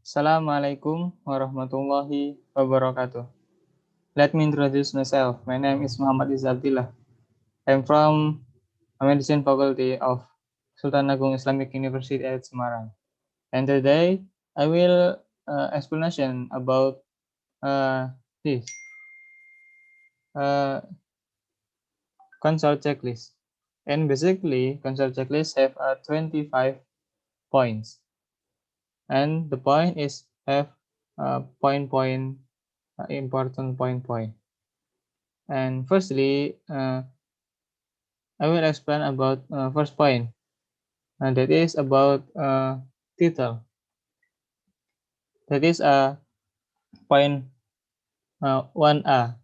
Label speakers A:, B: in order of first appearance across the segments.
A: Assalamualaikum warahmatullahi wabarakatuh. Let me introduce myself. My name is Muhammad Izza Abdillah. I'm from Medicine Faculty of Sultan Agung Islamic University at Semarang. And today I will explanation about this uh, Consort Checklist. And basically, Consort Checklist have 25 points. And the point is have important point. And firstly, I will explain about first point, and that is about title. That is point 1A.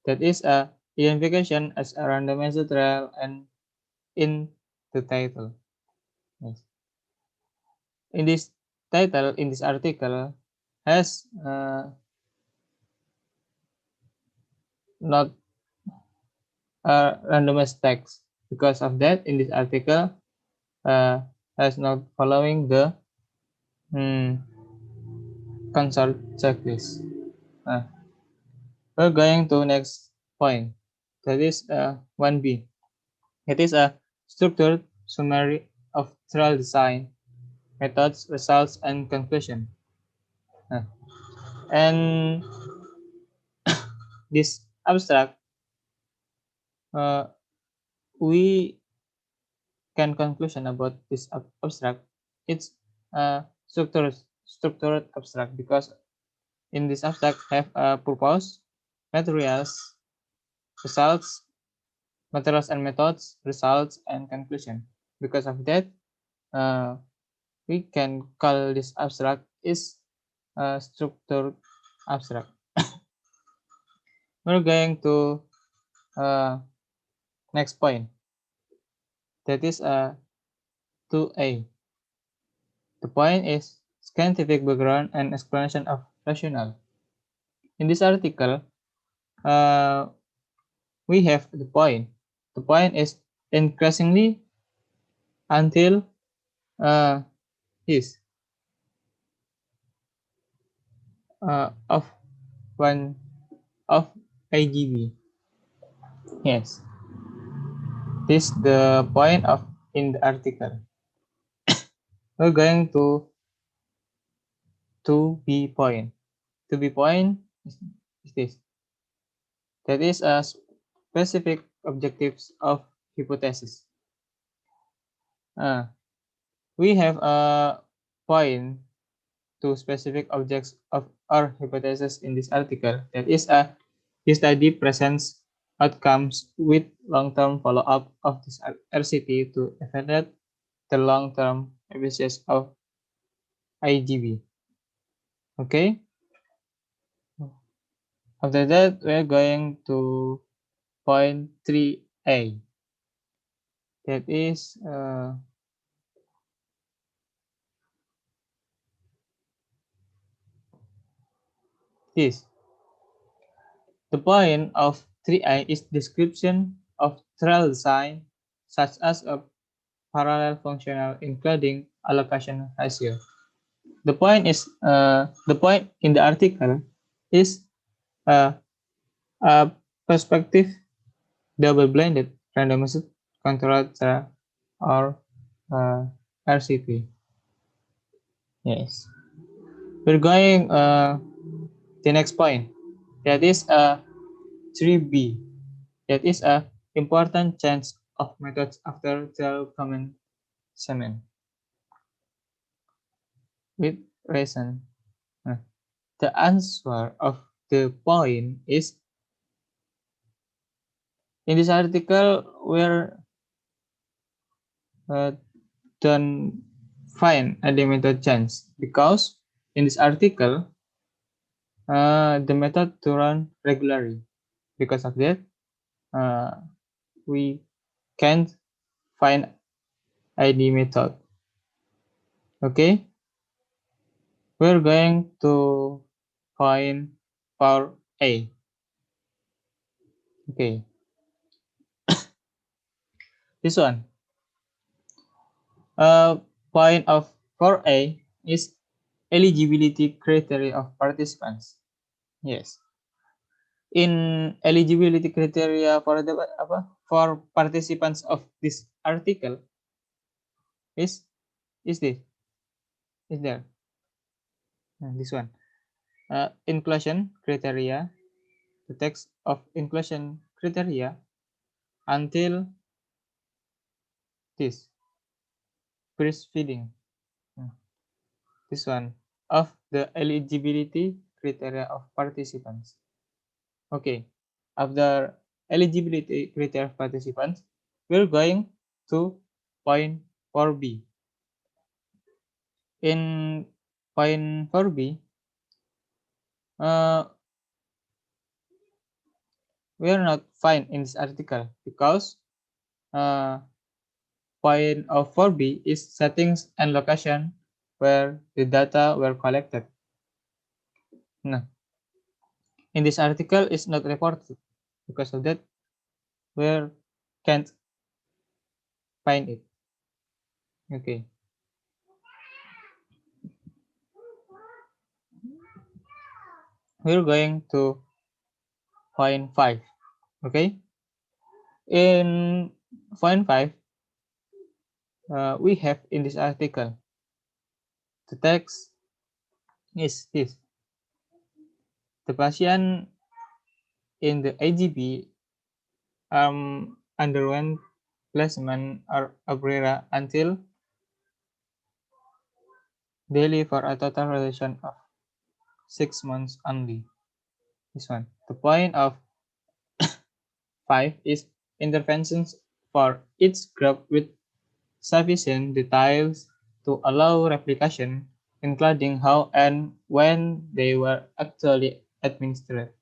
A: That is identification as a randomized trial and in the title. Yes. In this title, in this article, has not randomized text. Because of that, in this article, has not following the consort checklist. We're going to next point. That is 1B. It is a structured summary of trial design, methods, results, and conclusion. And this abstract, we can conclusion about this abstract. It's a structured abstract because in this abstract have a purpose, materials, results, materials and methods, results, and conclusion. Because of that, we can call this abstract is a structured abstract. We're going to next point. That is 2A. The point is scientific background and explanation of rationale. In this article, we have the point. The point is increasingly until is of one of IGB. Yes, this the point of in the article. We're going to B point. To B point is this. That is a specific objectives of hypothesis. We have a point to specific objects of our hypothesis in this article. That is this study presents outcomes with long-term follow-up of this RCT to evaluate the long-term efficacy of IGB. Okay. After that, we're going to point 3A. That is this. The point of 3A is description of trial design such as a parallel functional including allocation ratio. The point in the article is a prospective double-blinded randomized controlled trial or RCT. Yes, we're going the next point. That is 3B. That is a important change of methods after trial commencement. With reason. The answer of the point is in this article where don't find any method change because in this article the method to run regularly. Because of that, we can't find any method. Okay, we're going to find power A. Okay, this one. Point of 4A is eligibility criteria of participants. Yes. In eligibility criteria for the for participants of this article is is this is there this one inclusion criteria, the text of inclusion criteria until this breastfeeding. This one of the eligibility criteria of participants. Okay, after eligibility criteria of participants, we're going to point 4B. In point 4B, we are not fine in this article because point of 4B is settings and location where the data were collected. Nah, in this article is not reported. Because of that, we can't find it. Okay. We're going to point 5. Okay. In point 5, we have in this article, the text is this. The patient in the AGB underwent placement or Abrera until daily for a total duration of 6 months only. This one. The point of 5 is interventions for each group with sufficient details to allow replication, including how and when they were actually administered.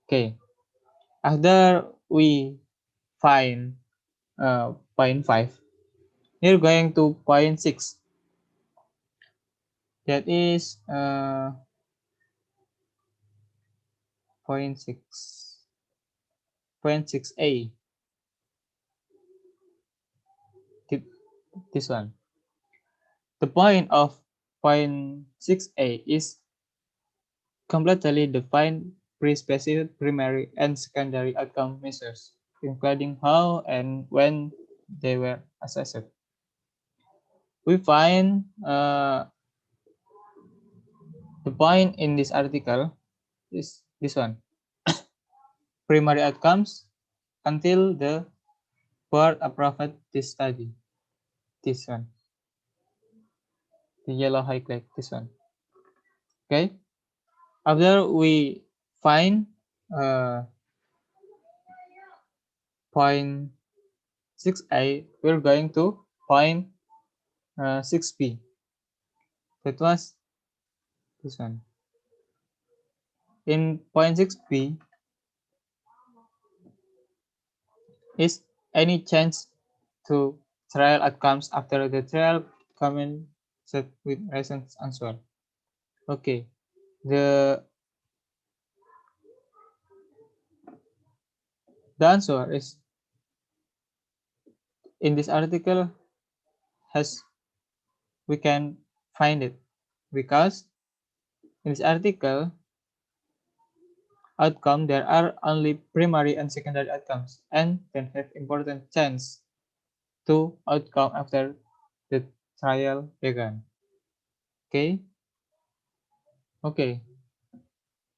A: Okay, after we find point 5, we're going to point 6. That is point 6. Point 6A. This one. The point of point 6A is completely define pre-specified primary and secondary outcome measures, including how and when they were assessed. We find the point in this article is this one. Primary outcomes until the board approved this study. This one. The yellow highlight, this one. Okay. After we find point 6A, we're going to point 6B. That was this one. In point 6B is any change to trial outcomes after the trial commenced with recent answer. Okay, the answer is in this article has we can find it because in this article outcome there are only primary and secondary outcomes and can have important change to outcome after the trial began. Okay. Okay.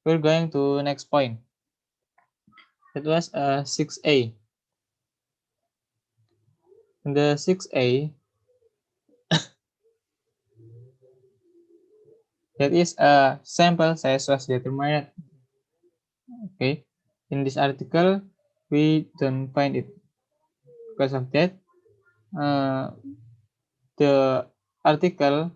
A: We're going to next point. That was 6A. In the 6A, that is a sample size was determined. Okay. In this article, we don't find it. Because of that, the article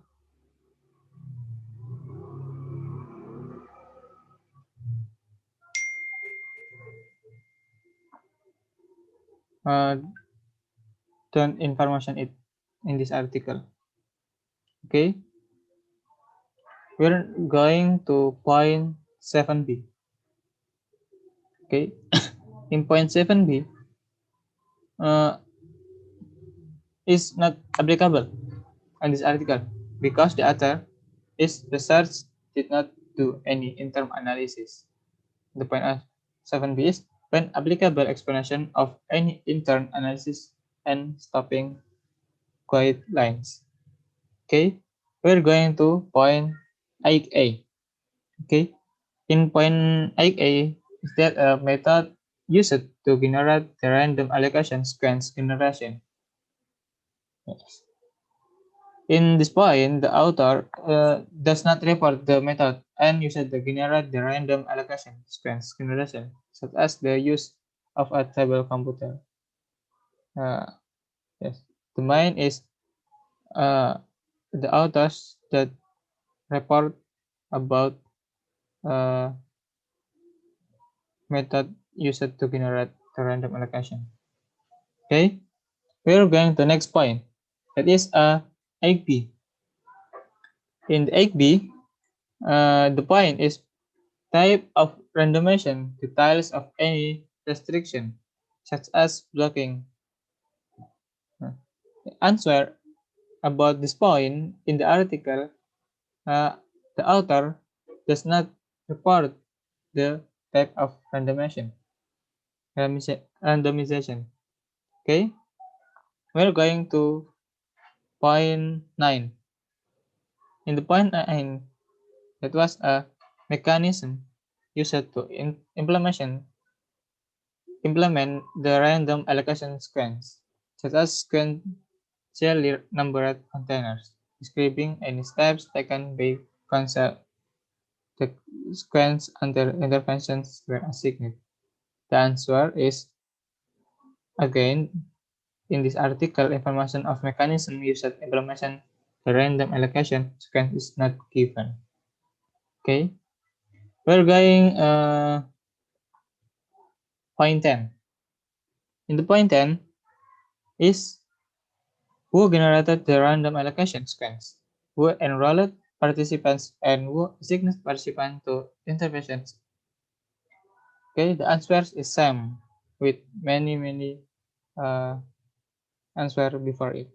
A: don't information it in this article. Okay. We're going to point 7B. Okay. In point 7B, is not applicable in this article because the author is research did not do any interim analysis. The point of 7b is when applicable explanation of any interim analysis and stopping guidelines. Okay, we're going to point 8a. Okay, in point 8a is that a method used to generate the random allocation sequence generation. Yes. In this point, the author does not report the method and uses the generate the random allocation sequence generation, such as the use of a table computer. Uh, yes, the main is uh, the authors that report about uh, method used to generate the random allocation. Okay, we're going to the next point. That is a 8b. In the 8b, the point is type of randomization details of any restriction, such as blocking. Answer about this point in the article, uh, the author does not report the type of randomization. Okay, we're going to point 9. In the point 9, that was a mechanism used to implement the random allocation sequence, such as sequentially numbered containers, describing any steps taken by Consort the sequence under interventions were assigned. The answer is, again, in this article, information of mechanism used to implementation the random allocation sequence is not given. Okay, we're going point 10. In the point 10 is who generated the random allocation sequence, who enrolled participants, and who assigned participants to interventions. Okay, the answers is same with many uh, answer before it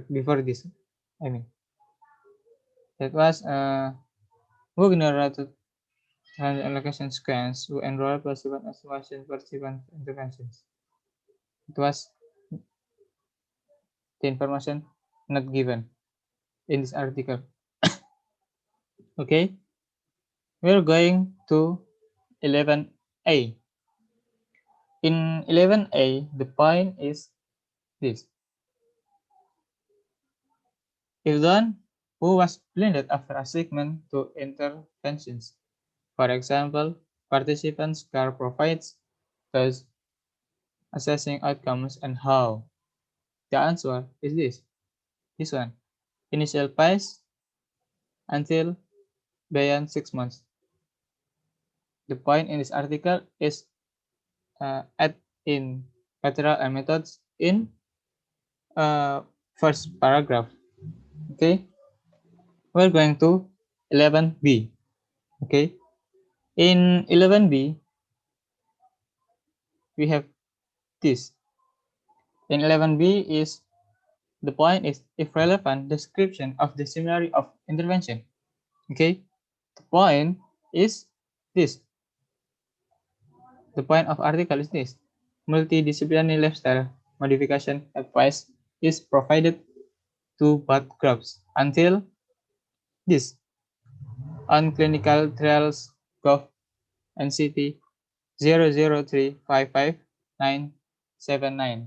A: before this. I mean that was who generated random allocation sequence, who enrolled participants, as participant interventions. It was the information not given in this article. Okay, we're going to 11a. In 11a, the point is this. If done, who was blinded after assignment to interventions. For example, participants care provides, thus assessing outcomes and how. The answer is this one. Initial phase until beyond 6 months. The point in this article is add in material and methods in first paragraph. Okay, we're going to 11b. Okay, in 11b we have this. In 11b is the point is if relevant description of the scenario of intervention. Okay, the point is this. The point of article is this. Multidisciplinary lifestyle modification advice is provided to both groups until this on clinical trials gov NCT 003559979.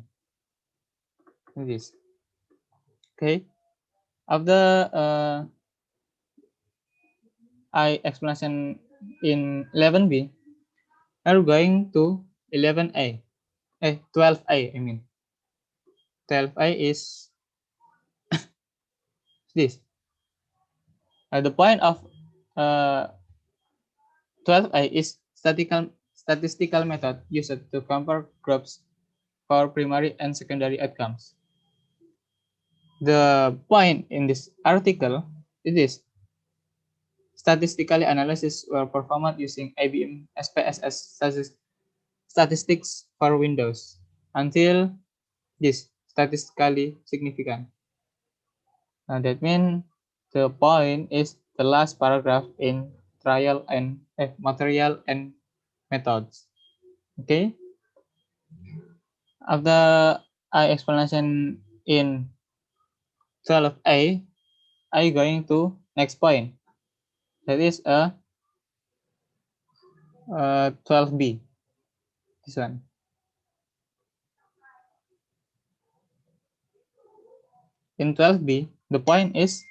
A: This. Okay. After I explanation in 11b, are going to 11a. 12a, I mean. 12a is this. The point of 12a is statistical method used to compare groups for primary and secondary outcomes. The point in this article is this. Statistical analysis were performed using IBM SPSS statistics for Windows until this statistically significant. And that means the point is the last paragraph in trial and material and methods. Okay, after I explanation in 12a, I going to next point. That is a 12b. This one. In 12b, the point is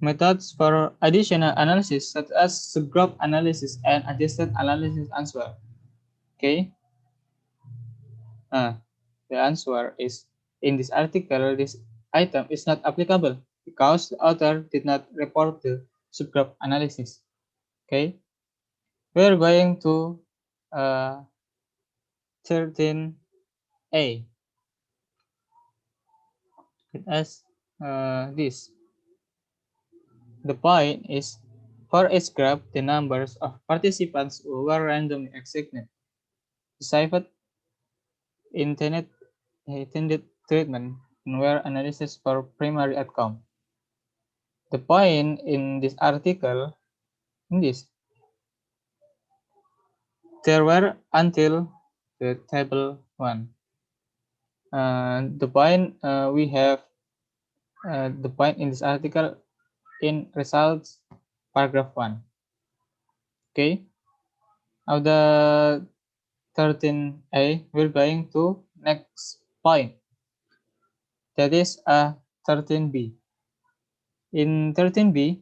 A: methods for additional analysis such as subgroup analysis and adjusted analysis answer. Okay. The answer is in this article, this item is not applicable because the author did not report the subgroup analysis. Okay. We're going to 13a. It has this. The point is for each graph, the numbers of participants who were randomly assigned decided intended treatment and were analysis for primary outcome. The point in this article in this there were until the table 1. The point we have the point in this article in results paragraph 1. Okay. Now the 13a, we're going to next point. That is 13b. In 13b,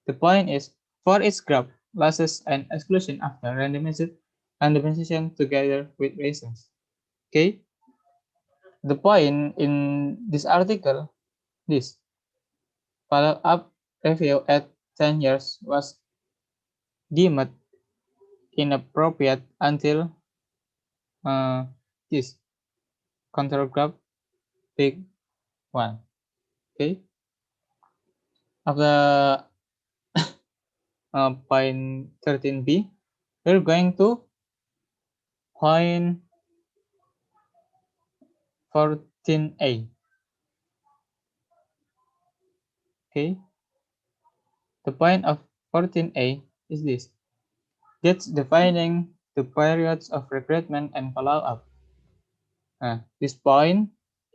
A: the point is for each graph, losses and exclusion after randomization together with reasons. Okay. The point in this article, this follow-up review at 10 years was deemed inappropriate until this control graph big 1. Okay. After point 13b, we're going to point 14a. Okay. The point of 14a is this. That's defining the periods of recruitment and follow-up. This point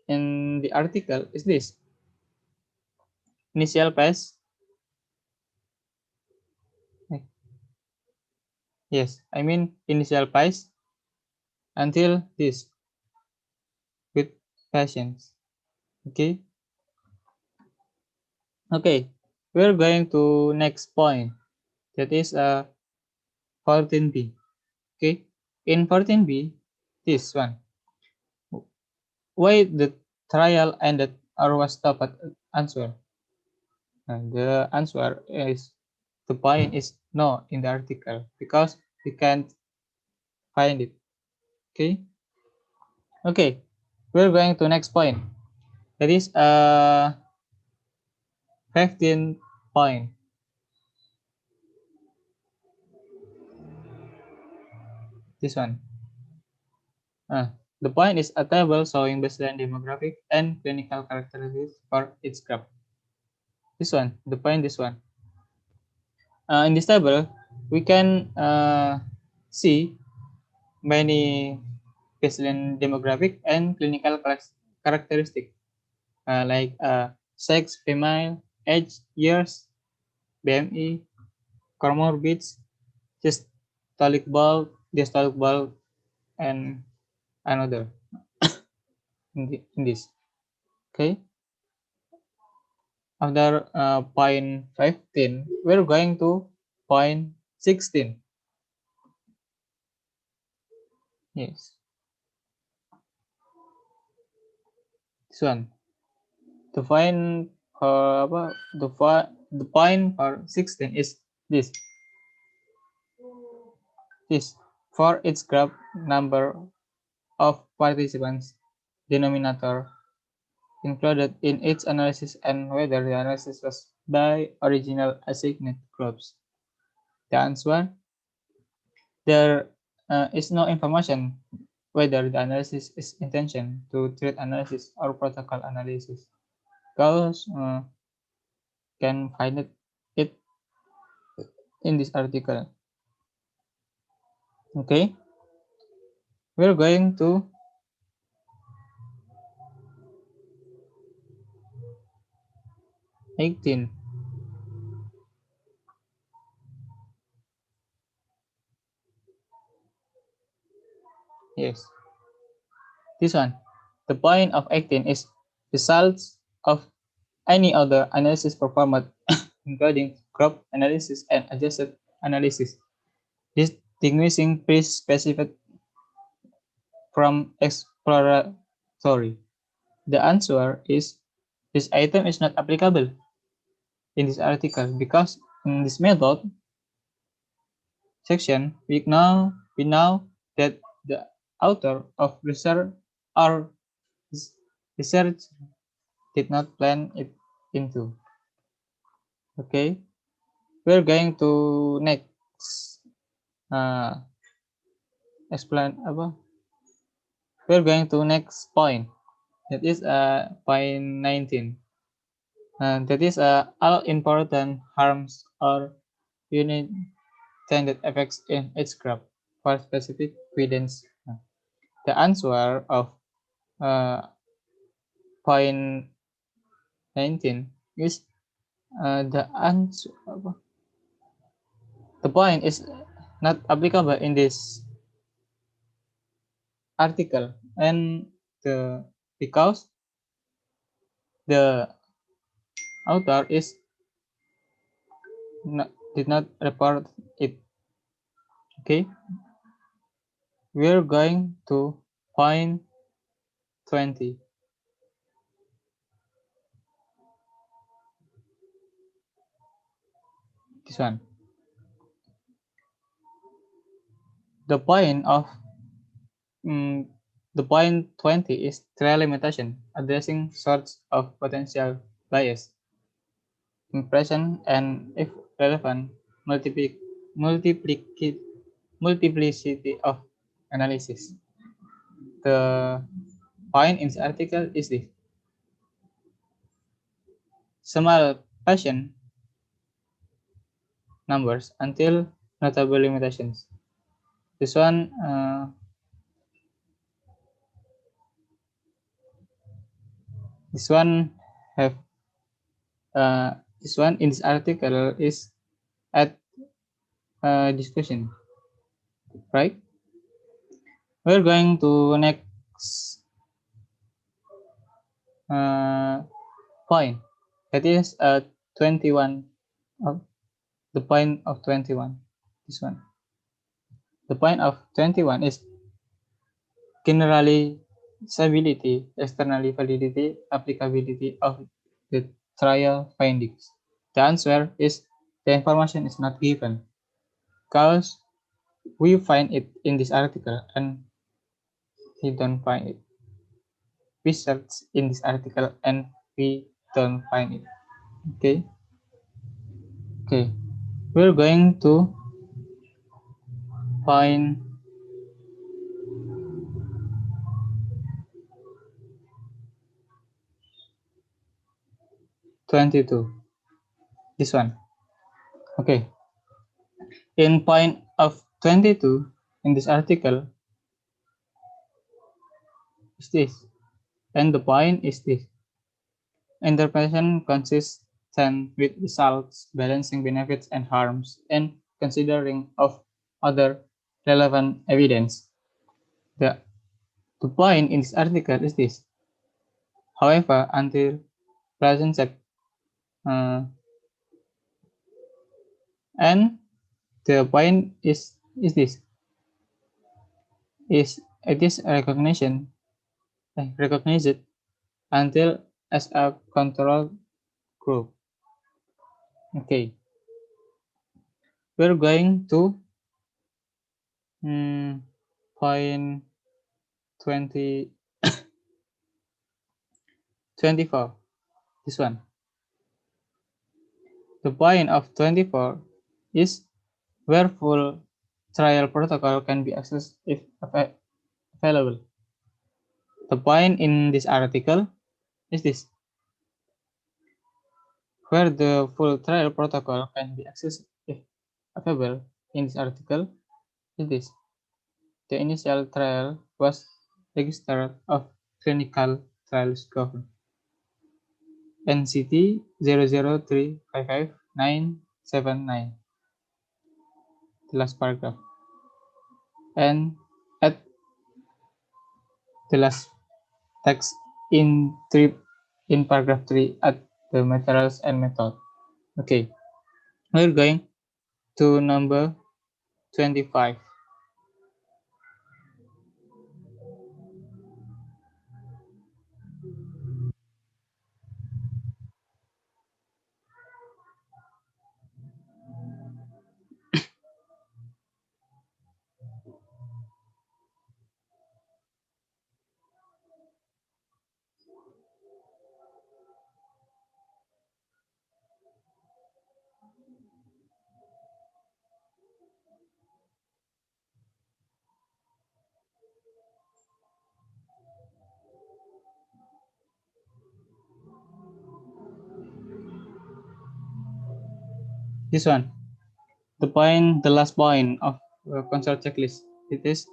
A: in the article is this. Initial phase. Yes, I mean initial phase until this with patients. Okay. Okay, we're going to next point. That is 14b. Okay, in 14b, this one. Why the trial ended or was stopped at answer? The answer is the point is no in the article because we can't find it. Okay. Okay, we're going to next point. That is 15 point. This one. The point is a table showing baseline demographic and clinical characteristics for each graph. This one, the point this one. In this table, we can see many baseline demographic and clinical characteristic like sex, female, age, years, BMI, comorbids, systolic bulk, diastolic bulk, and another in this. Okay. After point 15, we're going to point 16. Yes. This one. The point the point for 16 is this. This for its graph number of participants denominator included in its analysis and whether the analysis was by original assigned groups. The answer there is no information whether the analysis is intention to treat analysis or protocol analysis because can find it in this article. Okay, we're going to '18. Yes, this one. The point of 18 is results of any other analysis performed, including group analysis and adjusted analysis, distinguishing pre-specified from exploratory. The answer is this item is not applicable in this article because in this method section we know that the author of research or research did not plan it into. Okay, we're going to next uh, explain apa? We're going to next point. That is point 19. That is all important harms or unintended effects in each graph for specific evidence. The answer of uh, point 19 is the answer. The point is not applicable in this article, and because the author did not report it. Okay, we're going to point 20. This one. The point of mm, the point 20 is trial limitation, addressing sorts of potential bias, impression, and if relevant, multiplicity of analysis. The point in this article is this: small patient numbers until notable limitations. This one, this one have this one in this article is at discussion, right? We're going to next uh, point. That is 21 of the point of 21. This one. The point of 21 is generally stability, externally validity, applicability of the trial findings. The answer is the information is not given because we find it in this article and we don't find it. We search in this article and we don't find it. Okay. Okay. We're going to find 22. This one. Okay. In point of 22 in this article is this. And the point is this. Interpretation consistent with results, balancing benefits and harms, and considering of other relevant evidence. The, the point in this article is this. However, until present check, and the point is this is it is recognized until as a control group. Okay, we're going to point 20 24. This one. The point of 24 is where full trial protocol can be accessed if available. The point in this article is this. Where the full trial protocol can be accessed if available in this article is this. The initial trial was registered of clinical trials government NCT 00355979, the last paragraph. And at the last text in paragraph 3 at the materials and method. Okay, we're going to number 25. This one, the last point of Consort Checklist. It is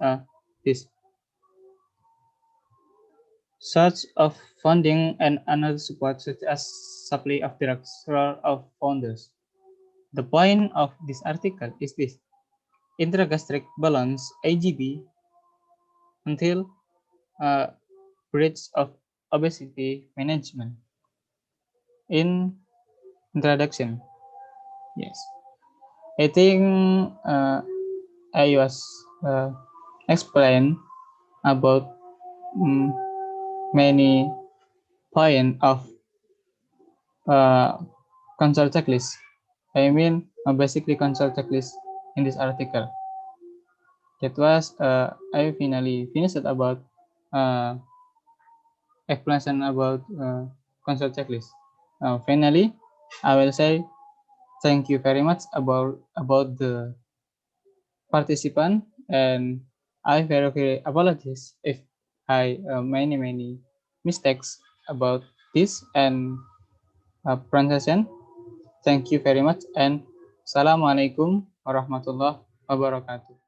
A: this source of funding and another support such as supply of drugs role of founders. The point of this article is this: intragastric balance (IGB) until bridge of obesity management. In introduction, yes, I think I was explain about many point of consult checklist. I mean, basically consult checklist in this article. That was I finally finished about uh, explanation about consult checklist. Finally, I will say thank you very much about the participant, and I very apologize if I many mistakes about this and pronunciation. Thank you very much, and Assalamualaikum warahmatullahi wabarakatuh.